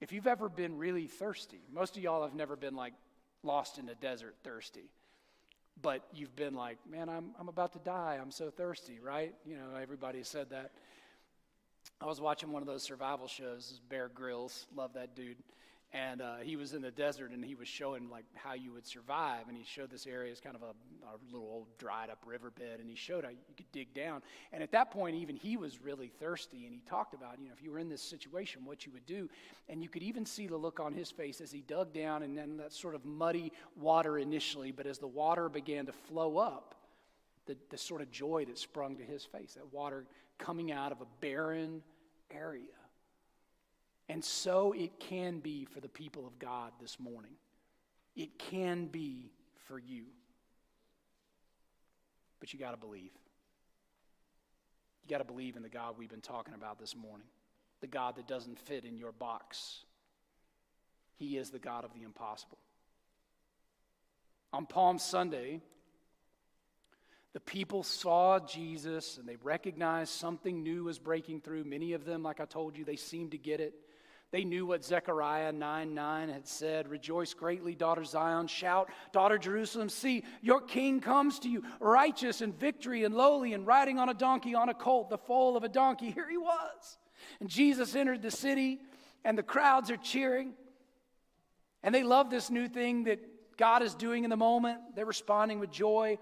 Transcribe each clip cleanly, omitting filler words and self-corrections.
If you've ever been really thirsty, most of y'all have never been like lost in a desert thirsty, but you've been like, man, I'm about to die. I'm so thirsty, right? You know, everybody said that. I was watching one of those survival shows, Bear Grylls, love that dude. And he was in the desert, and he was showing like how you would survive. And he showed this area as kind of a little old dried up riverbed, and he showed how you could dig down. And at that point, even he was really thirsty, and he talked about, you know, if you were in this situation, what you would do. And you could even see the look on his face as he dug down, and then that sort of muddy water initially, but as the water began to flow up, the sort of joy that sprung to his face, that water coming out of a barren area. And so it can be for the people of God this morning. It can be for you. But you got to believe. You got to believe in the God we've been talking about this morning. The God that doesn't fit in your box. He is the God of the impossible. On Palm Sunday, the people saw Jesus and they recognized something new was breaking through. Many of them, like I told you, they seemed to get it. They knew what Zechariah 9:9 had said. Rejoice greatly, daughter Zion. Shout, daughter Jerusalem. See, your king comes to you, righteous and victory and lowly and riding on a donkey, on a colt, the foal of a donkey. Here he was. And Jesus entered the city, and the crowds are cheering. And they love this new thing that God is doing in the moment. They're responding with joy.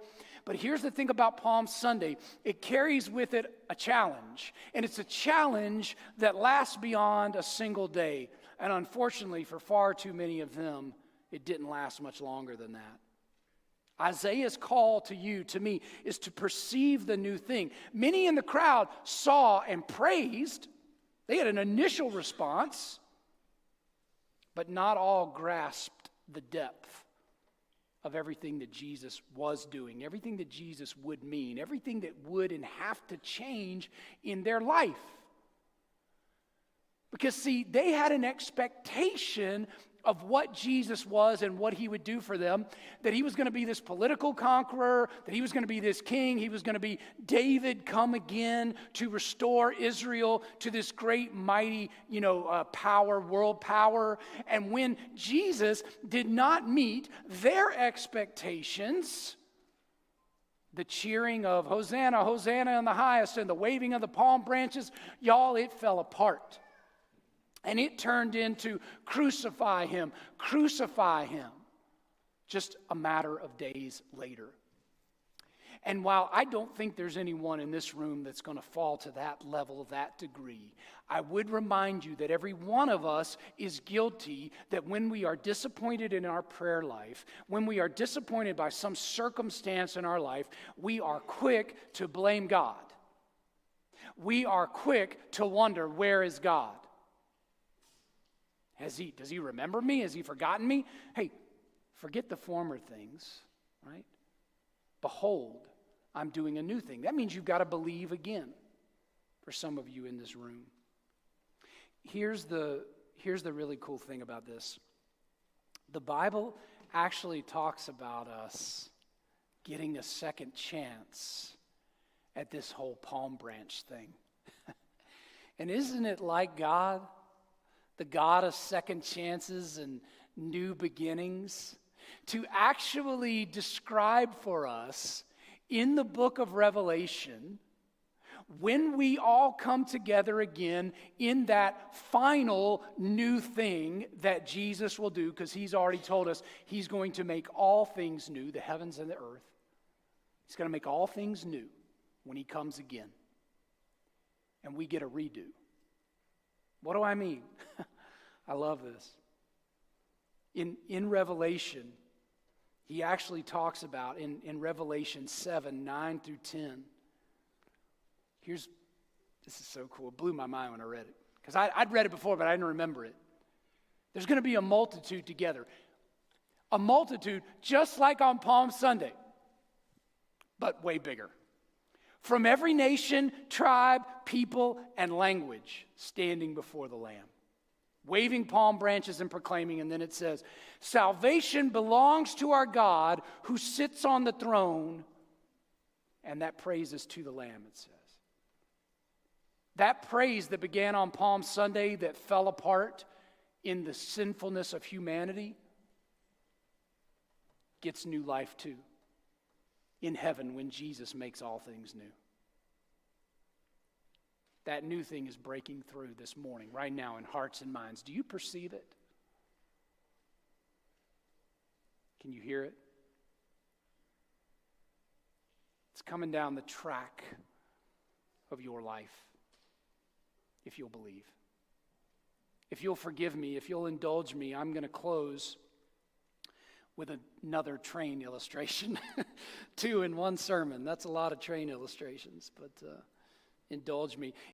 But here's the thing about Palm Sunday. It carries with it a challenge. And it's a challenge that lasts beyond a single day. And unfortunately, for far too many of them, it didn't last much longer than that. Isaiah's call to you, to me, is to perceive the new thing. Many in the crowd saw and praised. They had an initial response. But not all grasped the depth of everything that Jesus was doing, everything that Jesus would mean, everything that would and have to change in their life. Because, see, they had an expectation of what Jesus was and what he would do for them, that he was going to be this political conqueror, that he was going to be this king, he was going to be David come again to restore Israel to this great mighty, power, world power. And when Jesus did not meet their expectations, the cheering of Hosanna, Hosanna in the highest, and the waving of the palm branches, y'all, it fell apart. And it turned into crucify him, just a matter of days later. And while I don't think there's anyone in this room that's going to fall to that level, that degree, I would remind you that every one of us is guilty that when we are disappointed in our prayer life, when we are disappointed by some circumstance in our life, we are quick to blame God. We are quick to wonder, where is God? Does he remember me? Has he forgotten me? Hey, forget the former things, right? Behold, I'm doing a new thing. That means you've got to believe again for some of you in this room. Here's the really cool thing about this. The Bible actually talks about us getting a second chance at this whole palm branch thing. And isn't it like God? The God of second chances and new beginnings, to actually describe for us in the book of Revelation, when we all come together again in that final new thing that Jesus will do, because he's already told us he's going to make all things new, the heavens and the earth. He's going to make all things new when he comes again. And we get a redo. What do I mean? I love this. In Revelation, he actually talks about, in Revelation 7, 9 through 10. This is so cool. It blew my mind when I read it. Because I'd read it before, but I didn't remember it. There's going to be a multitude together. A multitude just like on Palm Sunday, but way bigger. From every nation, tribe, people, and language standing before the Lamb, waving palm branches and proclaiming, and then it says, salvation belongs to our God who sits on the throne, and that praise is to the Lamb, it says. That praise that began on Palm Sunday that fell apart in the sinfulness of humanity gets new life too in heaven when Jesus makes all things new. That new thing is breaking through this morning, right now, in hearts and minds. Do you perceive it? Can you hear it? It's coming down the track of your life, if you'll believe. If you'll forgive me, if you'll indulge me, I'm going to close with another train illustration. 2 in one sermon. That's a lot of train illustrations, but indulge me.